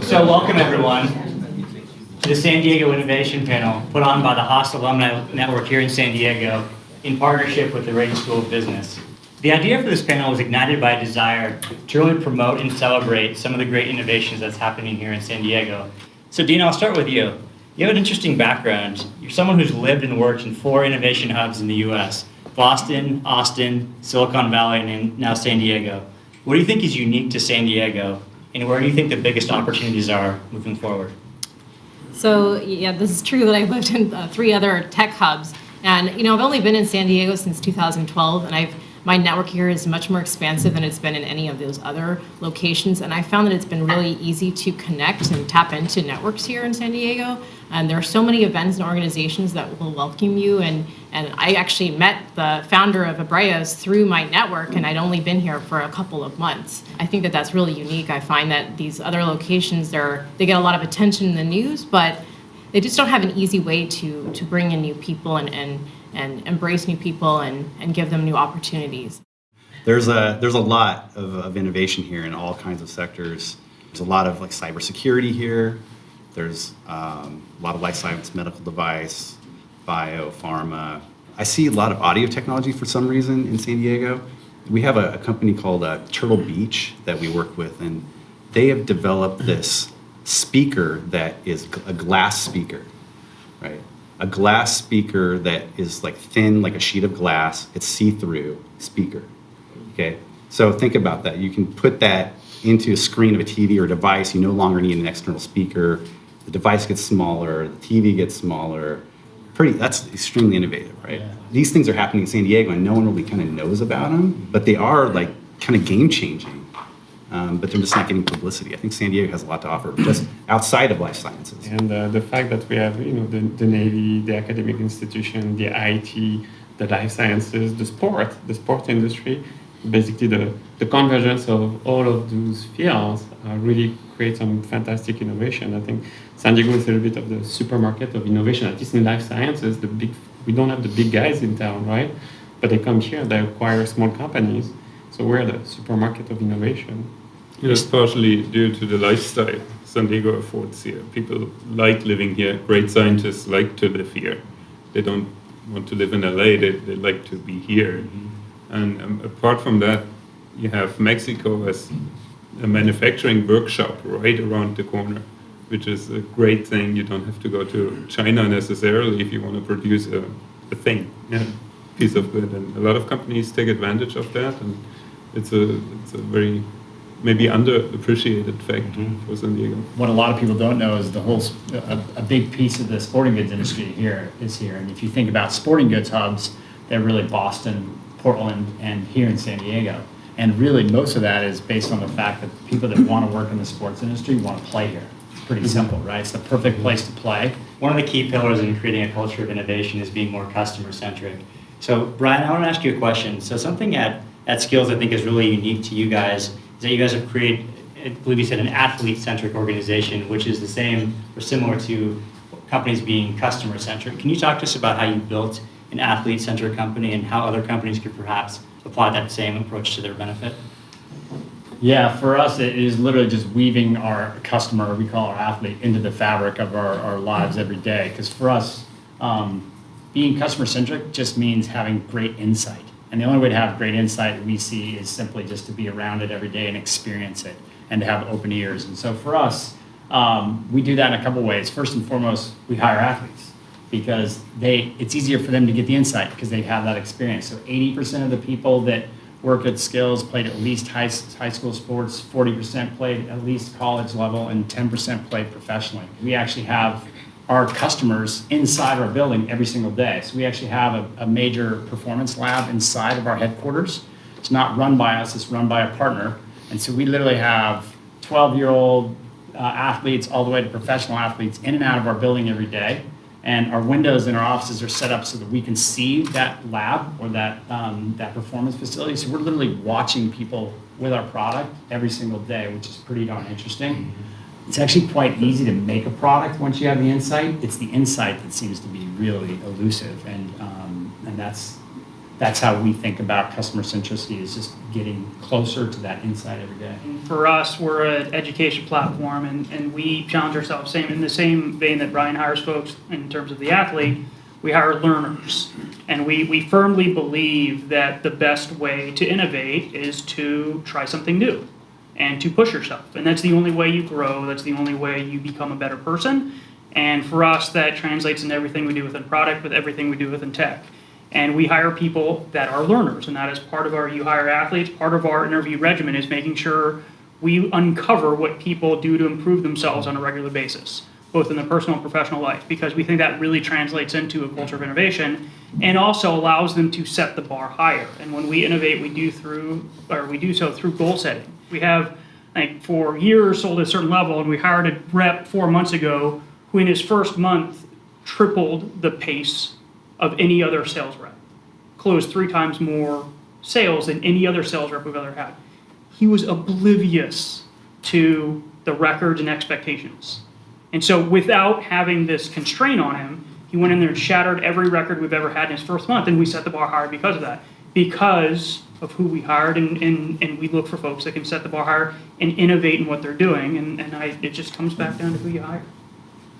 So welcome everyone to the San Diego Innovation Panel put on by the Haas Alumni Network here in San Diego in partnership with the Rady School of Business. The idea for this panel was ignited by a desire to really promote and celebrate some of the great innovations that's happening here in San Diego. So Dina, I'll start with you. You have an interesting background. You're someone who's lived and worked in 4 innovation hubs in the US: Boston, Austin, Silicon Valley, and now San Diego. What do you think is unique to San Diego, and where do you think the biggest opportunities are moving forward? So yeah, this is true that I've lived in 3 other tech hubs, and I've only been in San Diego since 2012, and my network here is much more expansive than it's been in any of those other locations, and I found that it's been really easy to connect and tap into networks here in San Diego. And there are so many events and organizations that will welcome you, and I actually met the founder of Abreos through my network, and I'd only been here for a couple of months. I think that that's really unique. I find that these other locations, they get a lot of attention in the news, but they just don't have an easy way to bring in new people and embrace new people and give them new opportunities. There's a lot of innovation here in all kinds of sectors. There's a lot of cybersecurity here. There's a lot of life science, medical device, bio, pharma. I see a lot of audio technology for some reason in San Diego. We have a company called Turtle Beach that we work with, and they have developed this speaker that is a glass speaker, right? A glass speaker that is thin, like a sheet of glass. It's see-through speaker, okay? So think about that. You can put that into a screen of a TV or device. You no longer need an external speaker. The device gets smaller, the TV gets smaller. That's extremely innovative, right? Yeah. These things are happening in San Diego, and no one really kind of knows about them, but they are kind of game-changing. But they're just not getting publicity. I think San Diego has a lot to offer, just outside of life sciences. And the fact that we have, the Navy, the academic institution, the IT, the life sciences, the sport industry, basically the convergence of all of those fields really create some fantastic innovation. I think San Diego is a little bit of the supermarket of innovation, at least in life sciences. We don't have the big guys in town, right? But they come here, they acquire small companies. So we're the supermarket of innovation. It's partially due to the lifestyle San Diego affords here. People like living here. Great scientists like to live here. They don't want to live in LA. They like to be here. Mm-hmm. And apart from that, you have Mexico as a manufacturing workshop right around the corner, which is a great thing. You don't have to go to China necessarily if you want to produce a piece of good. And a lot of companies take advantage of that, and it's a very maybe underappreciated fact for San Diego. What a lot of people don't know is a big piece of the sporting goods industry here. And if you think about sporting goods hubs, they're really Boston, Portland, and here in San Diego. And really most of that is based on the fact that people that want to work in the sports industry want to play here. It's pretty simple, right? It's the perfect place to play. One of the key pillars in creating a culture of innovation is being more customer-centric. So Brian, I want to ask you a question. So something at Skills I think is really unique to you guys is that you guys have created, I believe you said, an athlete-centric organization, which is the same or similar to companies being customer-centric. Can you talk to us about how you built an athlete-centric company and how other companies could perhaps apply that same approach to their benefit? Yeah, for us, it is literally just weaving our customer, we call our athlete, into the fabric of our lives every day. Because for us, being customer-centric just means having great insight. And the only way to have great insight we see is simply just to be around it every day and experience it and to have open ears. And so for us, we do that in a couple ways. First and foremost, we hire athletes because it's easier for them to get the insight because they have that experience. So 80% of the people that work at Skills played at least high school sports, 40% played at least college level, and 10% played professionally. We actually have our customers inside our building every single day. So we actually have a major performance lab inside of our headquarters. It's not run by us, it's run by a partner. And so we literally have 12-year-old athletes all the way to professional athletes in and out of our building every day. And our windows in our offices are set up so that we can see that lab or that performance facility. So we're literally watching people with our product every single day, which is pretty darn interesting. It's actually quite easy to make a product once you have the insight. It's the insight that seems to be really elusive, and that's that's how we think about customer centricity, is just getting closer to that insight every day. For us, we're an education platform, and we challenge ourselves same in the same vein that Brian hires folks in terms of the athlete. We hire learners, and we firmly believe that the best way to innovate is to try something new and to push yourself. And that's the only way you grow. That's the only way you become a better person. And for us, that translates into everything we do within product, with everything we do within tech. And we hire people that are learners, and that is part of you hire athletes, part of our interview regimen is making sure we uncover what people do to improve themselves on a regular basis, both in their personal and professional life, because we think that really translates into a culture of innovation and also allows them to set the bar higher. And when we innovate, we do so through goal setting. We have, I think, for years sold at a certain level, and we hired a rep 4 months ago who in his first month tripled the pace of any other sales rep, closed 3 times more sales than any other sales rep we've ever had. He was oblivious to the records and expectations. And so without having this constraint on him, he went in there and shattered every record we've ever had in his first month, and we set the bar higher because of that, because of who we hired, and we look for folks that can set the bar higher and innovate in what they're doing, and it just comes back down to who you hire.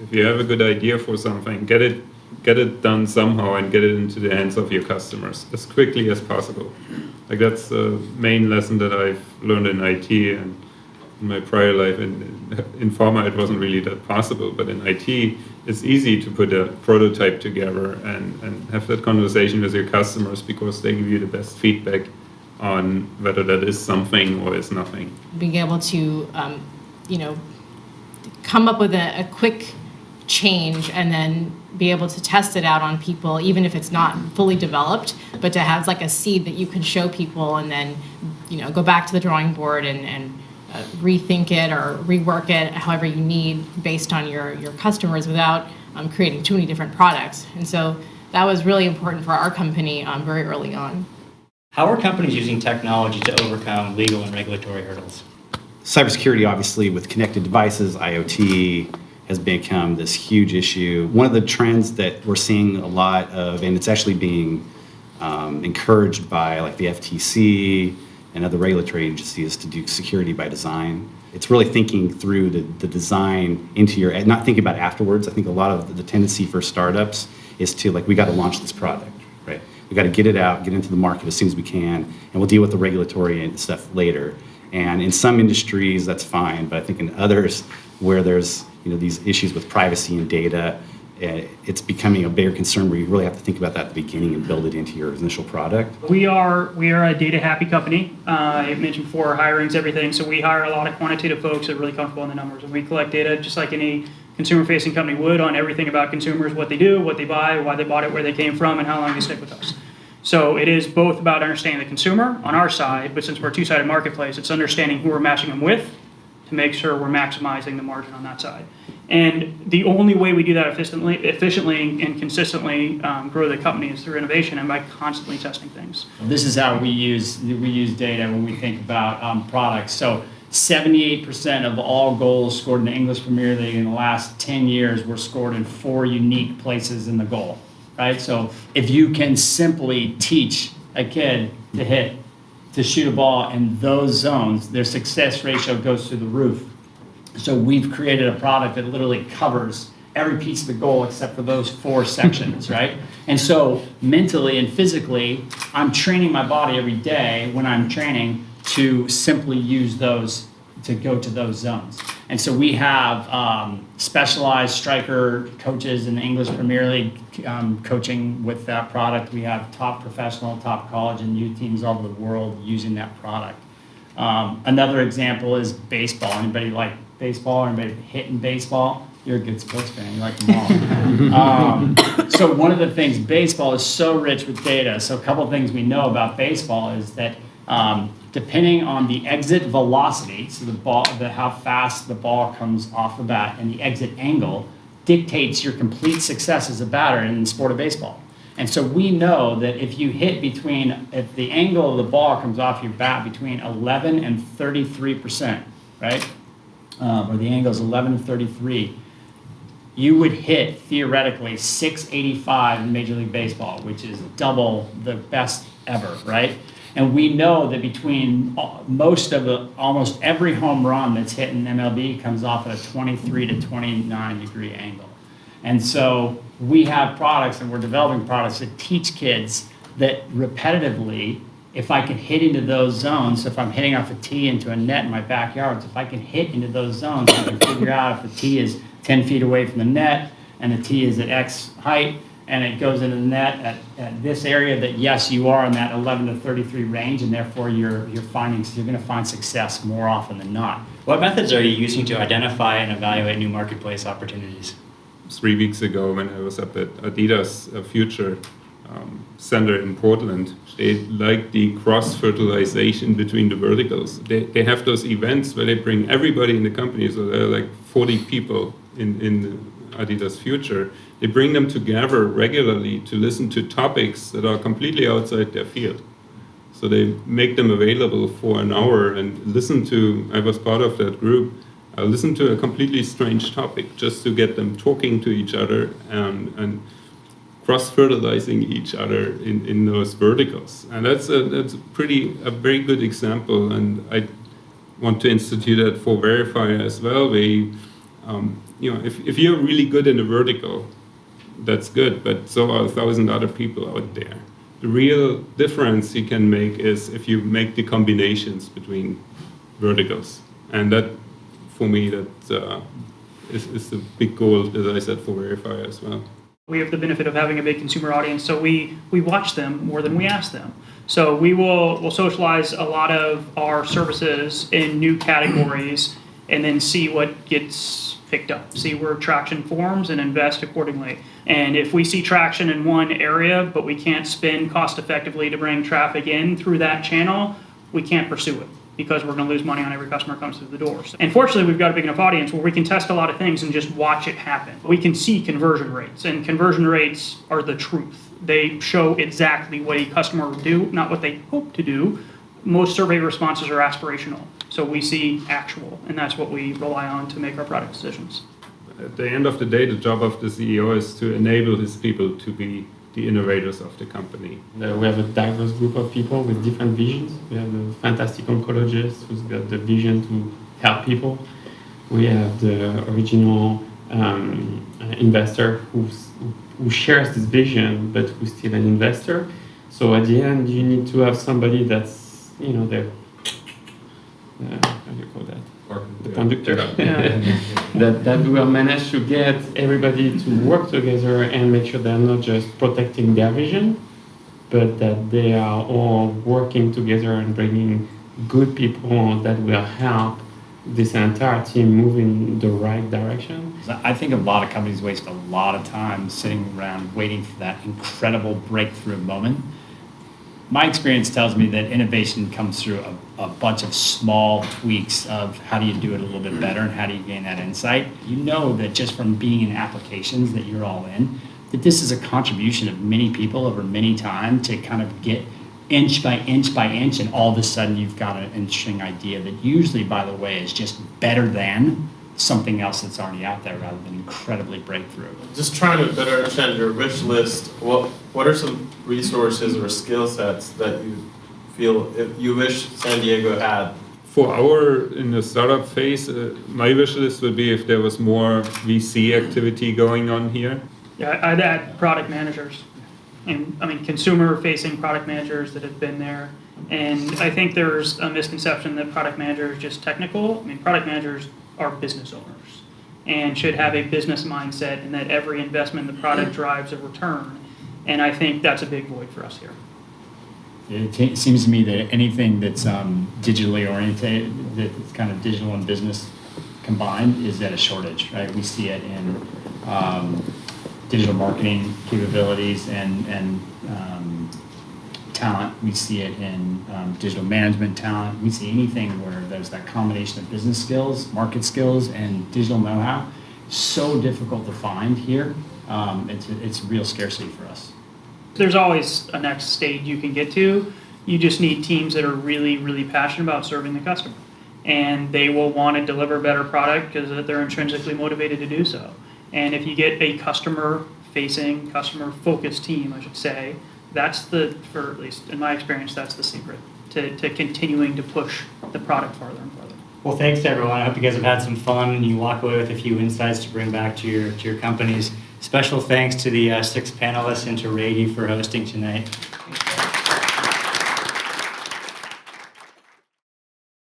If you have a good idea for something, get it done somehow and get it into the hands of your customers as quickly as possible. Like, that's the main lesson that I've learned in IT, and in my prior life in pharma it wasn't really that possible, but in IT it's easy to put a prototype together and have that conversation with your customers, because they give you the best feedback on whether that is something or is nothing. Being able to, come up with a quick change and then be able to test it out on people, even if it's not fully developed, but to have like a seed that you can show people and then, go back to the drawing board and rethink it or rework it however you need based on your customers without creating too many different products. And so that was really important for our company very early on. How are companies using technology to overcome legal and regulatory hurdles? Cybersecurity, obviously, with connected devices, IoT, has become this huge issue. One of the trends that we're seeing a lot of, and it's actually being encouraged by like the FTC and other regulatory agencies, to do security by design. It's really thinking through the design into not thinking about it afterwards. I think a lot of the tendency for startups is to, like, we got to launch this product, right? We got to get it out, get into the market as soon as we can, and we'll deal with the regulatory and stuff later. And in some industries, that's fine, but I think in others where there's these issues with privacy and data, it's becoming a bigger concern where you really have to think about that at the beginning and build it into your initial product. We are a data happy company. I mentioned before, hiring's everything, so we hire a lot of quantitative folks that are really comfortable in the numbers, and we collect data just like any consumer-facing company would on everything about consumers, what they do, what they buy, why they bought it, where they came from, and how long they stick with us. So it is both about understanding the consumer on our side, but since we're a two-sided marketplace, it's understanding who we're matching them with to make sure we're maximizing the margin on that side. And the only way we do that efficiently and consistently grow the company is through innovation and by constantly testing things. This is how we use data when we think about products. So 78% of all goals scored in the English Premier League in the last 10 years were scored in 4 unique places in the goal, right? So if you can simply teach a kid to shoot a ball in those zones, their success ratio goes through the roof. So we've created a product that literally covers every piece of the goal except for those 4 sections, right? And so mentally and physically, I'm training my body every day when I'm training to simply use those, to go to those zones. And so we have specialized striker coaches in the English Premier League coaching with that product. We have top professional, top college and youth teams all over the world using that product. Another example is baseball. Anybody like baseball? Anybody hitting baseball? You're a good sports fan. You like them all. So one of the things, baseball is so rich with data. So a couple of things we know about baseball is that depending on the exit velocity, so how fast the ball comes off the bat, and the exit angle dictates your complete success as a batter in the sport of baseball. And so we know that if you hit if the angle of the ball comes off your bat between 11 and 33%, right? Or the angle is 11 to 33, you would hit theoretically 685 in Major League Baseball, which is double the best ever, right? And we know that between almost every home run that's hit in MLB comes off at a 23 to 29 degree angle. And so we have products, and we're developing products that teach kids that repetitively, if I can hit into those zones, so if I'm hitting off a tee into a net in my backyard, if I can hit into those zones, I can figure out if the tee is 10 feet away from the net and the tee is at X height and it goes into the net at this area, that yes, you are in that 11 to 33 range, and therefore you're going to find success more often than not. What methods are you using to identify and evaluate new marketplace opportunities? 3 weeks ago, when I was up at Adidas Future Center in Portland, they like the cross-fertilization between the verticals. They have those events where they bring everybody in the company, so there are like 40 people in Adidas Future. They bring them together regularly to listen to topics that are completely outside their field. So they make them available for an hour and listen to, I was part of that group, listen to a completely strange topic just to get them talking to each other and cross-fertilizing each other in those verticals. And that's a very good example, and I want to institute that for VerifiR as well. If you're really good in a vertical, that's good, but so are 1,000 other people out there. The real difference you can make is if you make the combinations between verticals. And that, for me, that is the big goal that I set for VerifiR as well. We have the benefit of having a big consumer audience, so we watch them more than we ask them. So we'll socialize a lot of our services in new categories and then see what gets picked up, see where traction forms and invest accordingly. And if we see traction in one area, but we can't spend cost effectively to bring traffic in through that channel, we can't pursue it, because we're going to lose money on every customer who comes through the doors. And fortunately, we've got a big enough audience where we can test a lot of things and just watch it happen. We can see conversion rates, and conversion rates are the truth. They show exactly what a customer will do, not what they hope to do. Most survey responses are aspirational. So we see actual, and that's what we rely on to make our product decisions. At the end of the day, the job of the CEO is to enable his people to be the innovators of the company. We have a diverse group of people with different visions. We have a fantastic oncologist who's got the vision to help people. We have the original investor who shares this vision, but who's still an investor. So at the end, you need to have somebody that's, how do you call that? The conductor. that will manage to get everybody to work together and make sure they're not just protecting their vision, but that they are all working together and bringing good people that will help this entire team move in the right direction. I think a lot of companies waste a lot of time sitting around waiting for that incredible breakthrough moment. My experience tells me that innovation comes through a bunch of small tweaks of how do you do it a little bit better and how do you gain that insight. You know that just from being in applications that you're all in, that this is a contribution of many people over many time to kind of get inch by inch by inch, and all of a sudden you've got an interesting idea that usually, by the way, is just better than something else that's already out there rather than incredibly breakthrough. Just trying to better understand your wish list, what are some resources or skill sets that you feel if you wish San Diego had? In the startup phase, my wish list would be if there was more VC activity going on here. Yeah, I'd add product managers. And consumer-facing product managers that have been there. And I think there's a misconception that product manager is just technical. Product managers are business owners and should have a business mindset, and that every investment in the product drives a return. And I think that's a big void for us here. It seems to me that anything that's digitally oriented, that's kind of digital and business combined, is at a shortage, right? We see it in digital marketing capabilities and talent. We see it in digital management talent. We see anything where there's that combination of business skills, market skills, and digital know-how. So difficult to find here. It's a real scarcity for us. There's always a next stage you can get to. You just need teams that are really, really passionate about serving the customer. And they will want to deliver better product because they're intrinsically motivated to do so. And if you get a customer-facing, customer-focused team, I should say, that's for at least in my experience, that's the secret to continuing to push the product farther and farther. Well, thanks everyone. I hope you guys have had some fun and you walk away with a few insights to bring back to your companies. Special thanks to the 6 panelists and to Rady for hosting tonight.